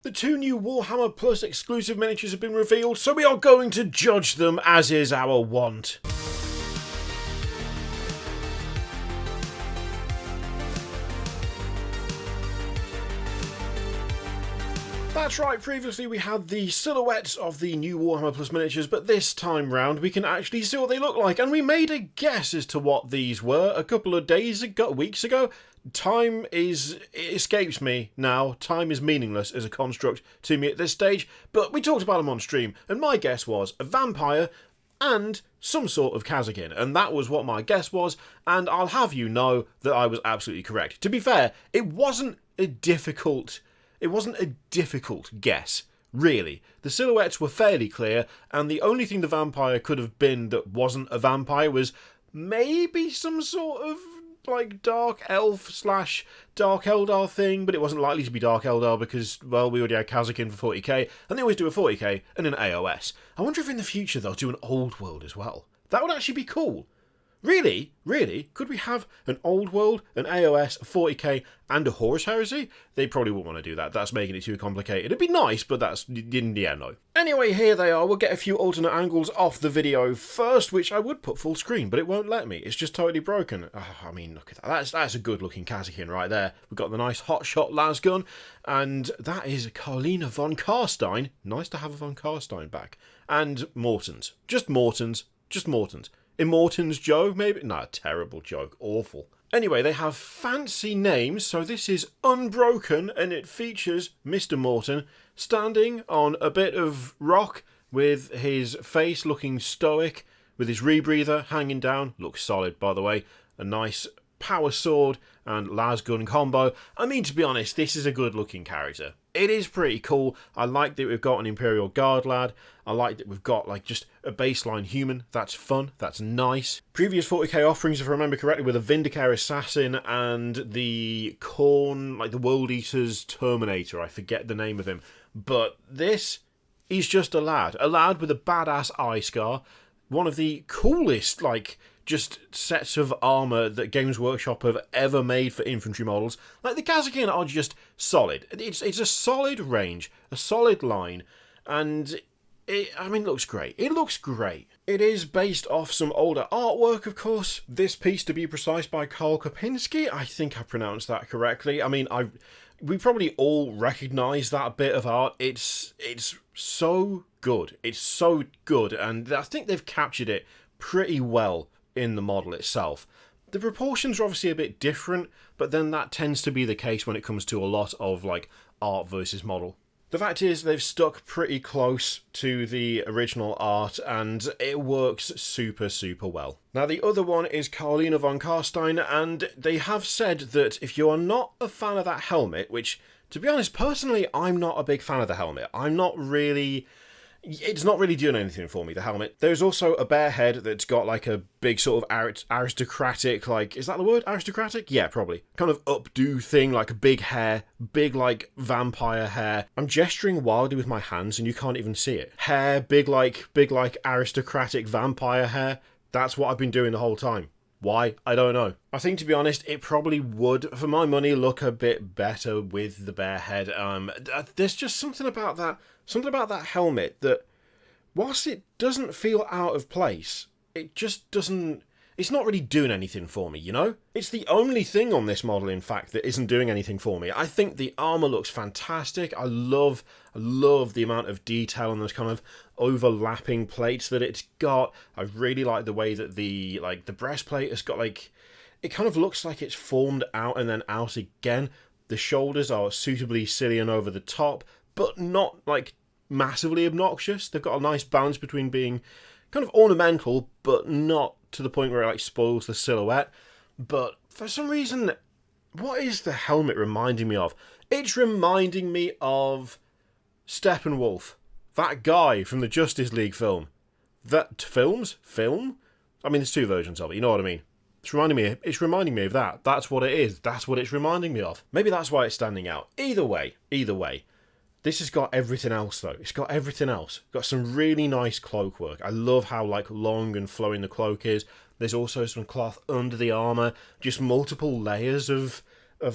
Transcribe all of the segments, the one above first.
The 2 new Warhammer Plus exclusive miniatures have been revealed, so we are going to judge them as is our wont. That's right, previously we had the silhouettes of the new Warhammer Plus miniatures, but this time round we can actually see what they look like, and we made a guess as to what these were a couple of weeks ago. It escapes me now. Time is meaningless as a construct to me at this stage, but we talked about them on stream, and my guess was a vampire and some sort of Kasrkin, and that was what my guess was, and I'll have you know that I was absolutely correct. To be fair, it wasn't a difficult guess, really. The silhouettes were fairly clear, and the only thing the vampire could have been that wasn't a vampire was maybe some sort of like Dark Elf / Dark Eldar thing, but it wasn't likely to be Dark Eldar because, well, we already had Kasrkin for 40k, and they always do a 40k and an AOS. I wonder if in the future they'll do an Old World as well. That would actually be cool. Really? Could we have an Old World, an AOS, a 40k, and a Horus Heresy? They probably wouldn't want to do that. That's making it too complicated. It'd be nice, but yeah, no. Anyway, here they are. We'll get a few alternate angles off the video first, which I would put full screen, but it won't let me. It's just totally broken. Oh, I mean, look at that. That's a good-looking Kasrkin right there. We've got the nice hotshot lasgun, and that is Carlina von Carstein. Nice to have a von Carstein back. And Mortons. Just Mortons. Immortons Joe, maybe? No, terrible joke. Awful. Anyway, they have fancy names, so this is Unbroken, and it features Mr. Morton standing on a bit of rock with his face looking stoic, with his rebreather hanging down. Looks solid, by the way. A nice power sword and lasgun combo. I mean, to be honest, this is a good-looking character. It is pretty cool. I like that we've got an Imperial Guard lad. I like that we've got like just a baseline human. That's fun. That's nice. Previous 40k offerings, if I remember correctly, were the Vindicare Assassin and the Khorne, like the World Eater's Terminator. I forget the name of him. But this is just a lad with a badass eye scar. One of the coolest, like, just sets of armour that Games Workshop have ever made for infantry models. Like, the Kasrkin are just solid. It's a solid range, a solid line, and it looks great. It looks great. It is based off some older artwork, of course. This piece, to be precise, by Karl Kopinski. I think I pronounced that correctly. I mean, we probably all recognise that bit of art. It's so good. It's so good, and I think they've captured it pretty well in the model itself. The proportions are obviously a bit different, but then that tends to be the case when it comes to a lot of like art versus model. The fact is they've stuck pretty close to the original art, and it works super well. Now the other one is Carlina von Carstein, and they have said that if you are not a fan of that helmet, which, to be honest, personally, I'm not a big fan of the helmet. It's not really doing anything for me, the helmet. There's also a bear head that's got like a big sort of aristocratic, like, is that the word? Aristocratic? Yeah, probably. Kind of updo thing, like a big hair, big like vampire hair. I'm gesturing wildly with my hands and you can't even see it. Hair, big like aristocratic vampire hair. That's what I've been doing the whole time. Why? I don't know. I think, to be honest, it probably would, for my money, look a bit better with the bear head. There's just something about that helmet that, whilst it doesn't feel out of place, it just doesn't... It's not really doing anything for me, you know? It's the only thing on this model, in fact, that isn't doing anything for me. I think the armour looks fantastic. I love the amount of detail on those kind of overlapping plates that it's got. I really like the way that the breastplate has got, like... It kind of looks like it's formed out and then out again. The shoulders are suitably silly and over the top, but not, like, massively obnoxious. They've got a nice balance between being kind of ornamental, but not to the point where it like spoils the silhouette. But for some reason, what is the helmet reminding me of? It's reminding me of Steppenwolf, that guy from the Justice League film. Film? I mean, there's two versions of it, you know what I mean? It's reminding me of that. That's what it is. That's what it's reminding me of. Maybe that's why it's standing out. Either way. This has got everything else, though. It's got everything else. Got some really nice cloak work. I love how, like, long and flowing the cloak is. There's also some cloth under the armour. Just multiple layers of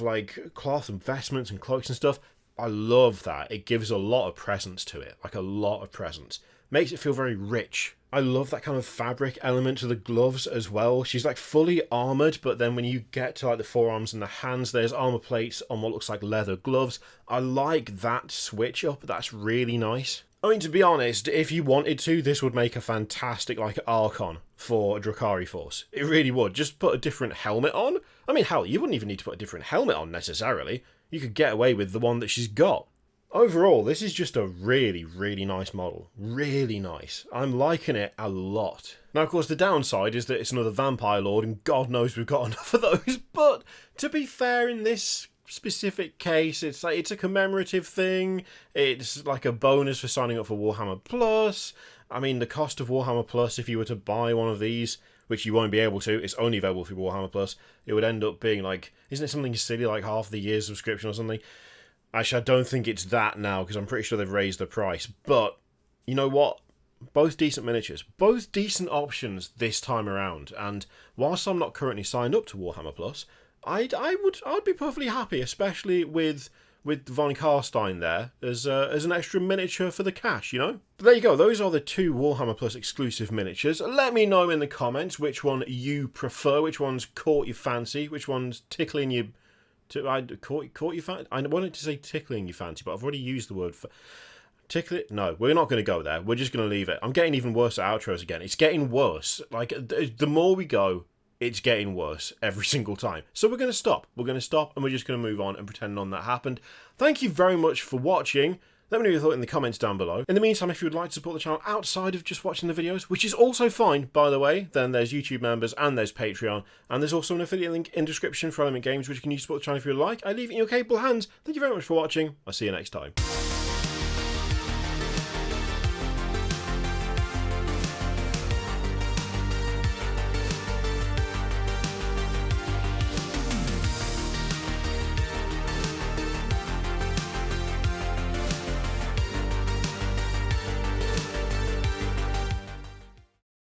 like, cloth and vestments and cloaks and stuff. I love that. It gives a lot of presence to it, like a lot of presence. Makes it feel very rich. I love that kind of fabric element to the gloves as well. She's like fully armoured, but then when you get to like the forearms and the hands, there's armour plates on what looks like leather gloves. I like that switch up. That's really nice. I mean, to be honest, if you wanted to, this would make a fantastic, like, Archon for a Drukhari force. It really would. Just put a different helmet on. I mean, hell, you wouldn't even need to put a different helmet on, necessarily. You could get away with the one that she's got. Overall, this is just a really, really nice model. Really nice. I'm liking it a lot. Now, of course, the downside is that it's another Vampire Lord, and God knows we've got enough of those. But, to be fair, in this specific case, it's a commemorative thing. It's like a bonus for signing up for Warhammer Plus. I mean, the cost of Warhammer Plus, if you were to buy one of these, which you won't be able to, it's only available through Warhammer Plus, it would end up being like, isn't it something silly like half the year's subscription or something? Actually, I don't think it's that now, because I'm pretty sure they've raised the price. But, you know what? Both decent miniatures. Both decent options this time around. And whilst I'm not currently signed up to Warhammer Plus, I'd be perfectly happy, especially with Von Carstein there as an extra miniature for the cash, you know? But there you go. Those are the 2 Warhammer Plus exclusive miniatures. Let me know in the comments which one you prefer, which one's caught your fancy, which one's tickling your... caught your fancy? I wanted to say tickling your fancy, but I've already used the word for... Tickle it? No, we're not going to go there. We're just going to leave it. I'm getting even worse at outros again. It's getting worse. Like, the more we go, it's getting worse every single time. So we're going to stop. We're going to stop, and we're just going to move on and pretend none of that happened. Thank you very much for watching. Let me know your thought in the comments down below. In the meantime, if you would like to support the channel outside of just watching the videos, which is also fine, by the way, then there's YouTube members and there's Patreon, and there's also an affiliate link in description for Element Games, which you can use to support the channel if you would like. I leave it in your capable hands. Thank you very much for watching. I'll see you next time.